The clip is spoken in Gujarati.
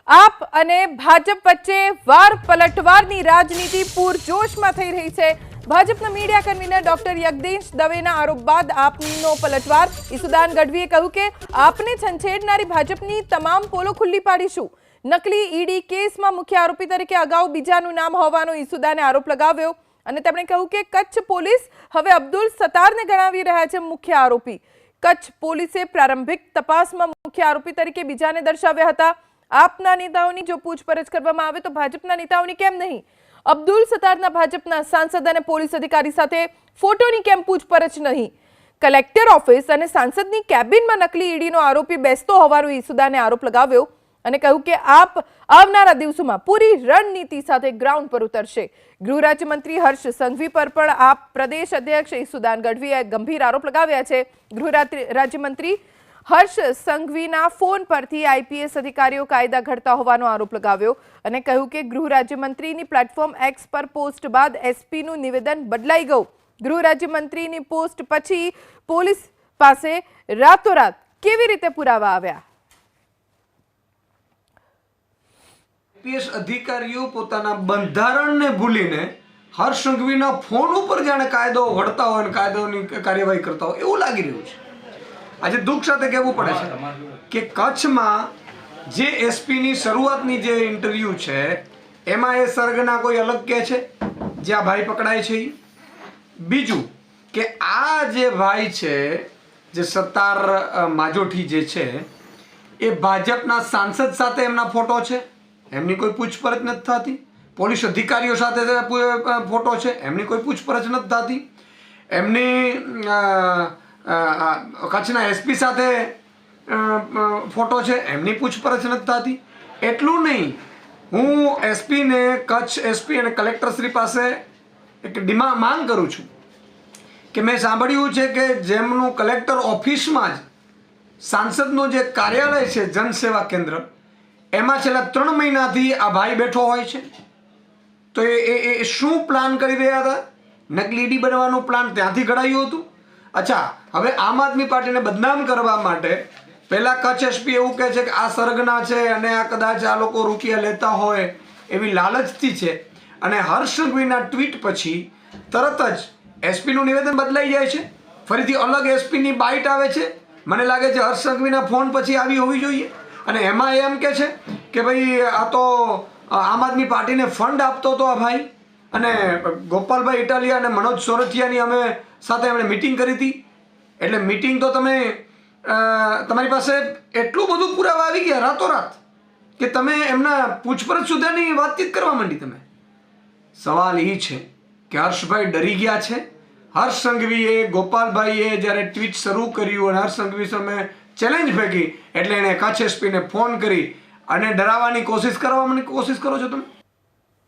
આપ અને ભાજપ વચ્ચે વાર પલટવારની રાજનીતિ પૂરજોશમાં થઈ રહી છે। ભાજપના મીડિયા કન્વીનર ડોક્ટર યજ્ઞેશ દવેના આરોપ બાદ આપનો પલટવાર। ઈસુદાન ગઢવીએ કહ્યું કે આપને છંછેડનારી ભાજપની તમામ પોલો ખુલ્લી પાડીશું। નકલી ઈડી કેસમાં મુખ્ય આરોપી તરીકે અગાઉ બીજાનું નામ હોવાનો ઈસુદાને આરોપ લગાવ્યો અને તેમણે કહ્યું કે કચ્છ પોલીસ હવે અબ્દુલ સત્તારને ગણાવી રહ્યા છે મુખ્ય આરોપી। કચ્છ પોલીસે પ્રારંભિક તપાસમાં મુખ્ય આરોપી તરીકે બીજાને દર્શાવ્યા હતા। આપના નેતાઓની જો પૂછપરછ કરવામાં આવે તો ભાજપના નેતાઓની કેમ નહીં? અબ્દુલ સત્તારના ભાજપના સાંસદ અને પોલીસ અધિકારી સાથે ફોટોની કેમ પૂછપરછ નહીં? કલેક્ટર ઓફિસ અને સાંસદની કેબિનમાં નકલી ઈડીનો આરોપી બેસતો હોવાનો ઈસુદાને આરોપ લગાવ્યો અને કહ્યું કે આપ આવનારા દિવસોમાં પૂરી રણનીતિ સાથે ગ્રાઉન્ડ પર ઉતરશે। ગૃહ રાજ્યમંત્રી હર્ષ સંઘવી પર પણ આપ પ્રદેશ અધ્યક્ષ ઈસુદાન ગઢવીએ ગંભીર આરોપ લગાવ્યા છે। ગૃહ રાજ્યમંત્રી હર્ષ સંઘવીના ફોન પરથી આઈપીએસ અધિકારીઓ કાયદા ઘડતા હોવાનો આરોપ લગાવ્યો અને કહ્યું કે ગૃહ રાજ્યમંત્રીની પ્લેટફોર્મ એક્સ પર પોસ્ટ બાદ એસપીનું નિવેદન બદલાઈ ગયું। ગૃહ રાજ્યમંત્રીની પોસ્ટ પછી પોલીસ પાસે રાતોરાત કેવી રીતે પુરાવા આવ્યા? આઈપીએસ અધિકારીઓ પોતાના બંધારણને ભૂલીને હર્ષ સંઘવીના ફોન ઉપર જાણે કાયદો ઘડતા હોય અને કાયદોની કાર્યવાહી કરતા હોય એવું લાગી રહ્યું છે। આજે દુઃખ સાથે કહેવું પડે છે કે કચ્છમાં જે એસપીની શરૂઆતની જે ઇન્ટરવ્યૂ છે એમાં એ સરગના કોઈ અલગ કહે છે જે આ ભાઈ પકડાય છે। બીજું કે આ જે ભાઈ છે જે સત્તાર માજોઠી જે છે એ ભાજપના સાંસદ સાથે એમના ફોટો છે, એમની કોઈ પૂછપરછ નથી થતી। પોલીસ અધિકારીઓ સાથે ફોટો છે, એમની કોઈ પૂછપરછ નથી થતી। એમની કચ્છના એસપી સાથે ફોટો છે, એમની પૂછપરછ નથી થતી। એટલું નહીં, હું એસપીને કચ્છ એસપી અને કલેક્ટરશ્રી પાસે એક માંગ કરું છું કે મેં સાંભળ્યું છે કે જેમનું કલેક્ટર ઓફિસમાં જ સાંસદનું જે કાર્યાલય છે જનસેવા કેન્દ્ર એમાં છેલ્લા 3 મહિનાથી આ ભાઈ બેઠો હોય છે। તો એ શું પ્લાન કરી રહ્યા હતા? નકલી ઈડી બનવાનું પ્લાન ત્યાંથી ઘડાયું હતું। અચ્છા, હવે આમ આદમી પાર્ટીને બદનામ કરવા માટે પહેલા કચ્છ એસપી એવું કહે છે કે આ સરગના છે અને આ કદાચ આ લોકો રૂપિયા લેતા હોય એવી લાલચથી છે અને હર્ષ સંઘવીના ટ્વીટ પછી તરત જ એસપીનું નિવેદન બદલાઈ જાય છે, ફરીથી અલગ એસપીની બાઇટ આવે છે। મને લાગે છે હર્ષ સંઘવીના ફોન પછી આવી હોવી જોઈએ અને એમાં એમ કહે છે કે ભાઈ આ તો આમ આદમી પાર્ટીને ફંડ આપતો હતો આ ભાઈ અને ગોપાલભાઈ ઇટાલિયા અને મનોજ સોરઠિયાની અમે સાથે એમણે મિટિંગ કરી હતી। એટલે મિટિંગ તો તમે તમારી પાસે એટલું બધું પુરાવા આવી ગયા રાતોરાત કે તમે એમના પૂછપરછ સુધીની વાતચીત કરવા માંડી। તમે સવાલ એ છે કે હર્ષભાઈ ડરી ગયા છે। હર્ષ સંઘવીએ ગોપાલભાઈએ જ્યારે ટ્વીટ શરૂ કર્યું અને હર્ષ સંઘવી સામે ચેલેન્જ ફેંકી એટલે એણે કચ્છ એસપીને ફોન કરી અને ડરાવવાની કોશિશ કરો છો તમે।